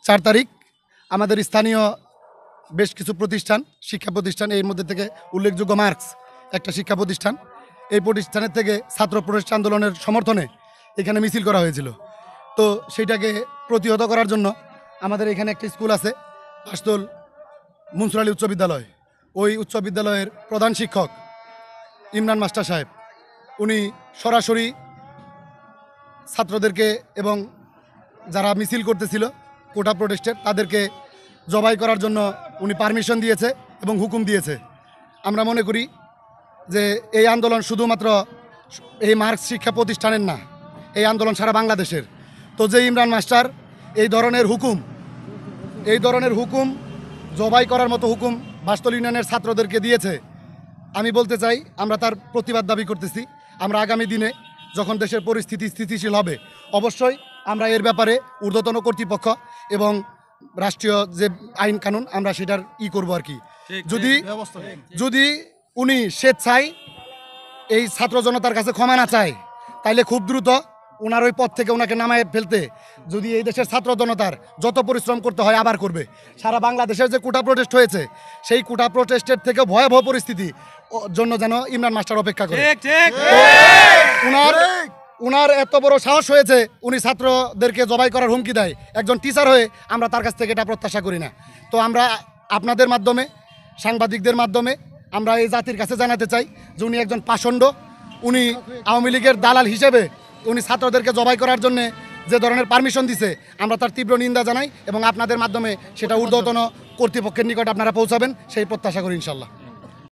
4 তারিখ আমাদের স্থানীয় বেশ কিছু প্রতিষ্ঠান, শিক্ষা প্রতিষ্ঠান, এর মধ্যে থেকে উল্লেখযোগ্য মার্কস একটা শিক্ষা প্রতিষ্ঠান, এই প্রতিষ্ঠানের থেকে ছাত্র প্রতিষ্ঠা আন্দোলনের সমর্থনে এখানে মিছিল করা হয়েছিল। তো সেইটাকে প্রতিহত করার জন্য আমাদের এখানে একটা স্কুল আছে, বাসতল মুনসুর আলী উচ্চ বিদ্যালয়। ওই উচ্চ বিদ্যালয়ের প্রধান শিক্ষক ইমরান মাস্টার সাহেব উনি সরাসরি ছাত্রদেরকে এবং যারা মিছিল করতেছিল কোটা প্রোটেস্টের তাদেরকে জবাই করার জন্য উনি পারমিশন দিয়েছে এবং হুকুম দিয়েছে। আমরা মনে করি যে এই আন্দোলন শুধুমাত্র এই মার্কস শিক্ষা প্রতিষ্ঠানের না, এই আন্দোলন সারা বাংলাদেশের। তো যে ইমরান মাস্টার এই ধরনের হুকুম জবাই করার মতো হুকুম বাসতল ইউনিয়নের ছাত্রদেরকে দিয়েছে, আমি বলতে চাই আমরা তার প্রতিবাদ দাবি করতেছি। আমরা আগামী দিনে যখন দেশের পরিস্থিতি স্থিতিশীল হবে অবশ্যই আমরা এর ব্যাপারে ঊর্ধ্বতন কর্তৃপক্ষ এবং রাষ্ট্রীয় যে আইন কানুন আমরা সেটার করব আর কি। যদি উনি স্বেচ্ছায় এই ছাত্র জনতার কাছে ক্ষমা না চায় তাইলে খুব দ্রুত ওনার ওই পথ থেকে ওনাকে নামায় ফেলতে যদি এই দেশের ছাত্র জনতার যত পরিশ্রম করতে হয় আবার করবে। সারা বাংলাদেশের যে কোটা প্রোটেস্ট হয়েছে সেই কোটা প্রোটেস্টের থেকে ভয়াবহ পরিস্থিতি জন্য যেন ইমরান মাস্টার অপেক্ষা করে। উনার এত বড় সাহস হয়েছে উনি ছাত্রদেরকে জবাই করার হুমকি দেয়। একজন টিচার হয়ে আমরা তার কাছ থেকে এটা প্রত্যাশা করি না। তো আমরা আপনাদের মাধ্যমে, সাংবাদিকদের মাধ্যমে আমরা এই জাতির কাছে জানাতে চাই যে উনি একজন পাষণ্ড, উনি আওয়ামী লীগের দালাল হিসেবে উনি ছাত্রদেরকে জবাই করার জন্য যে ধরনের পারমিশন দিছে আমরা তার তীব্র নিন্দা জানাই এবং আপনাদের মাধ্যমে সেটা ঊর্ধ্বতন কর্তৃপক্ষের নিকট আপনারা পৌঁছাবেন সেই প্রত্যাশা করি ইনশাল্লাহ।